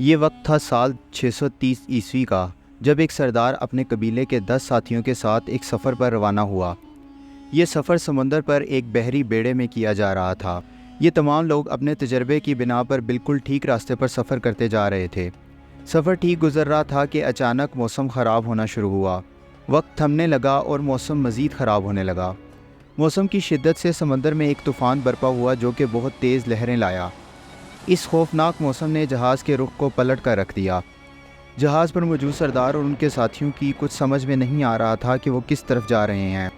یہ وقت تھا سال 630 عیسوی کا، جب ایک سردار اپنے قبیلے کے 10 ساتھیوں کے ساتھ ایک سفر پر روانہ ہوا۔ یہ سفر سمندر پر ایک بحری بیڑے میں کیا جا رہا تھا۔ یہ تمام لوگ اپنے تجربے کی بنا پر بالکل ٹھیک راستے پر سفر کرتے جا رہے تھے۔ سفر ٹھیک گزر رہا تھا کہ اچانک موسم خراب ہونا شروع ہوا۔ وقت تھمنے لگا اور موسم مزید خراب ہونے لگا۔ موسم کی شدت سے سمندر میں ایک طوفان برپا ہوا جو کہ بہت تیز لہریں لایا۔ اس خوفناک موسم نے جہاز کے رخ کو پلٹ کر رکھ دیا۔ جہاز پر موجود سردار اور ان کے ساتھیوں کی کچھ سمجھ میں نہیں آ رہا تھا کہ وہ کس طرف جا رہے ہیں۔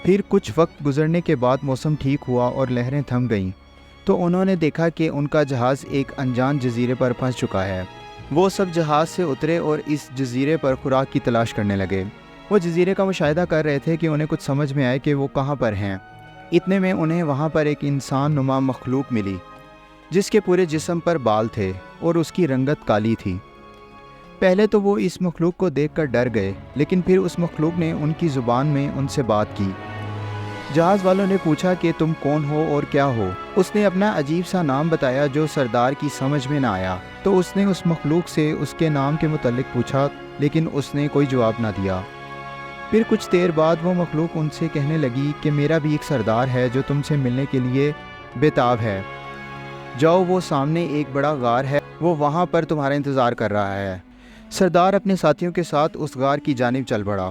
پھر کچھ وقت گزرنے کے بعد موسم ٹھیک ہوا اور لہریں تھم گئیں تو انہوں نے دیکھا کہ ان کا جہاز ایک انجان جزیرے پر پھنس چکا ہے۔ وہ سب جہاز سے اترے اور اس جزیرے پر خوراک کی تلاش کرنے لگے۔ وہ جزیرے کا مشاہدہ کر رہے تھے کہ انہیں کچھ سمجھ میں آئے کہ وہ کہاں پر ہیں۔ اتنے میں انہیں وہاں پر ایک انسان نما مخلوق ملی جس کے پورے جسم پر بال تھے اور اس کی رنگت کالی تھی۔ پہلے تو وہ اس مخلوق کو دیکھ کر ڈر گئے، لیکن پھر اس مخلوق نے ان کی زبان میں ان سے بات کی۔ جہاز والوں نے پوچھا کہ تم کون ہو اور کیا ہو؟ اس نے اپنا عجیب سا نام بتایا جو سردار کی سمجھ میں نہ آیا، تو اس نے اس مخلوق سے اس کے نام کے متعلق پوچھا، لیکن اس نے کوئی جواب نہ دیا۔ پھر کچھ دیر بعد وہ مخلوق ان سے کہنے لگی کہ میرا بھی ایک سردار ہے جو تم سے ملنے کے لیے بےتاب ہے۔ جاؤ، وہ سامنے ایک بڑا غار ہے، وہ وہاں پر تمہارا انتظار کر رہا ہے۔ سردار اپنے ساتھیوں کے ساتھ اس غار کی جانب چل پڑا۔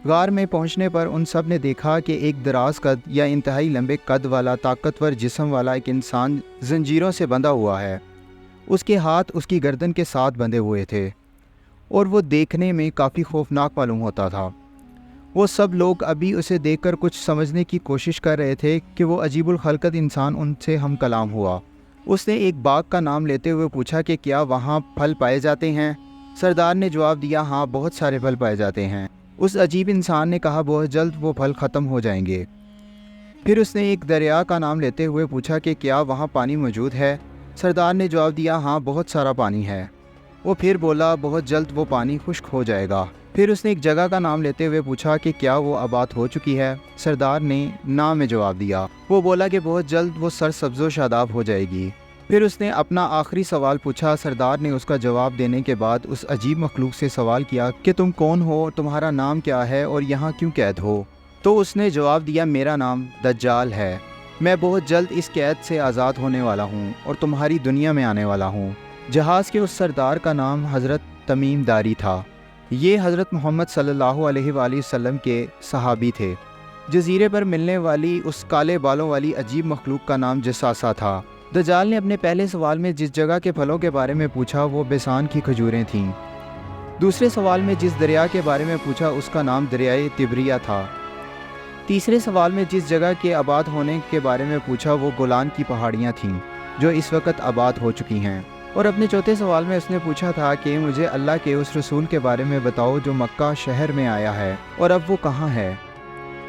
غار میں پہنچنے پر ان سب نے دیکھا کہ ایک دراز قد یا انتہائی لمبے قد والا طاقتور جسم والا ایک انسان زنجیروں سے بندھا ہوا ہے۔ اس کے ہاتھ اس کی گردن کے ساتھ بندھے ہوئے تھے اور وہ دیکھنے میں کافی خوفناک معلوم ہوتا تھا۔ وہ سب لوگ ابھی اسے دیکھ کر کچھ سمجھنے کی کوشش کر رہے تھے کہ وہ عجیب الخلقت انسان ان سے ہم کلام ہوا۔ اس نے ایک باغ کا نام لیتے ہوئے پوچھا کہ کیا وہاں پھل پائے جاتے ہیں؟ سردار نے جواب دیا، ہاں، بہت سارے پھل پائے جاتے ہیں۔ اس عجیب انسان نے کہا، بہت جلد وہ پھل ختم ہو جائیں گے۔ پھر اس نے ایک دریا کا نام لیتے ہوئے پوچھا کہ کیا وہاں پانی موجود ہے؟ سردار نے جواب دیا، ہاں، بہت سارا پانی ہے۔ وہ پھر بولا، بہت جلد وہ پانی خشک ہو جائے گا۔ پھر اس نے ایک جگہ کا نام لیتے ہوئے پوچھا کہ کیا وہ آباد ہو چکی ہے؟ سردار نے نہ میں جواب دیا۔ وہ بولا کہ بہت جلد وہ سرسبز و شاداب ہو جائے گی۔ پھر اس نے اپنا آخری سوال پوچھا۔ سردار نے اس کا جواب دینے کے بعد اس عجیب مخلوق سے سوال کیا کہ تم کون ہو، تمہارا نام کیا ہے اور یہاں کیوں قید ہو؟ تو اس نے جواب دیا، میرا نام دجال ہے، میں بہت جلد اس قید سے آزاد ہونے والا ہوں اور تمہاری دنیا میں آنے والا ہوں۔ جہاز کے اس سردار کا نام حضرت تمیم داری تھا۔ یہ حضرت محمد صلی اللہ علیہ وآلہ وسلم کے صحابی تھے۔ جزیرے پر ملنے والی اس کالے بالوں والی عجیب مخلوق کا نام جساسہ تھا۔ دجال نے اپنے پہلے سوال میں جس جگہ کے پھلوں کے بارے میں پوچھا وہ بیسان کی کھجوریں تھیں۔ دوسرے سوال میں جس دریا کے بارے میں پوچھا اس کا نام دریائے تبریہ تھا۔ تیسرے سوال میں جس جگہ کے آباد ہونے کے بارے میں پوچھا وہ گولان کی پہاڑیاں تھیں جو اس وقت آباد ہو چکی ہیں۔ اور اپنے چوتھے سوال میں اس نے پوچھا تھا کہ مجھے اللہ کے اس رسول کے بارے میں بتاؤ جو مکہ شہر میں آیا ہے اور اب وہ کہاں ہے؟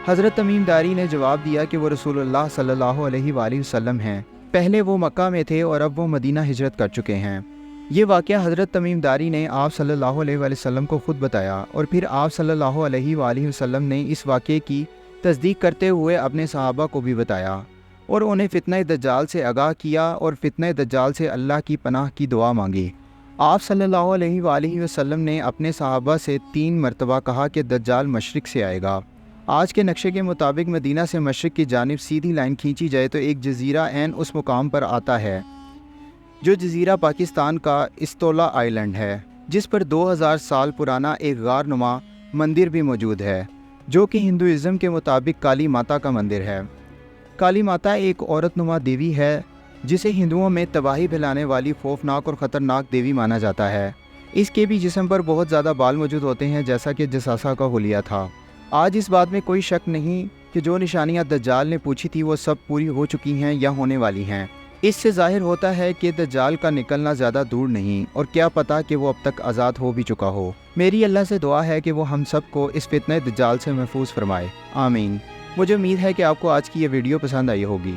حضرت تمیم داری نے جواب دیا کہ وہ رسول اللہ صلی اللہ علیہ وآلہ وسلم ہیں۔ پہلے وہ مکہ میں تھے اور اب وہ مدینہ ہجرت کر چکے ہیں۔ یہ واقعہ حضرت تمیم داری نے آپ صلی اللہ علیہ وآلہ وسلم کو خود بتایا اور پھر آپ صلی اللہ علیہ وآلہ وسلم نے اس واقعے کی تصدیق کرتے ہوئے اپنے صحابہ کو بھی بتایا اور انہیں فتنہ دجال سے آگاہ کیا اور فتنہ دجال سے اللہ کی پناہ کی دعا مانگی۔ آپ صلی اللہ علیہ وآلہ وسلم نے اپنے صحابہ سے 3 مرتبہ کہا کہ دجال مشرق سے آئے گا۔ آج کے نقشے کے مطابق مدینہ سے مشرق کی جانب سیدھی لائن کھینچی جائے تو ایک جزیرہ عین اس مقام پر آتا ہے جو جزیرہ پاکستان کا استولا آئی لینڈ ہے، جس پر 2000 سال پرانا ایک غار نما مندر بھی موجود ہے جو کہ ہندوازم کے مطابق کالی ماتا کا مندر ہے۔ کالی ماتا ایک عورت نما دیوی ہے جسے ہندوؤں میں تباہی پھیلانے والی خوفناک اور خطرناک دیوی مانا جاتا ہے۔ اس کے بھی جسم پر بہت زیادہ بال موجود ہوتے ہیں جیسا کہ جساسہ کا حلیہ تھا۔ آج اس بات میں کوئی شک نہیں کہ جو نشانیاں دجال نے پوچھی تھی وہ سب پوری ہو چکی ہیں یا ہونے والی ہیں۔ اس سے ظاہر ہوتا ہے کہ دجال کا نکلنا زیادہ دور نہیں اور کیا پتہ کہ وہ اب تک آزاد ہو بھی چکا ہو۔ میری اللہ سے دعا ہے کہ وہ ہم سب کو اس فتنہ دجال سے محفوظ فرمائے، آمین۔ مجھے امید ہے کہ آپ کو آج کی یہ ویڈیو پسند آئی ہوگی۔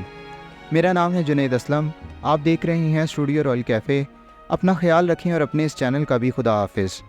میرا نام ہے جنید اسلم، آپ دیکھ رہے ہیں اسٹوڈیو رائل کیفے۔ اپنا خیال رکھیں اور اپنے اس چینل کا بھی خدا حافظ۔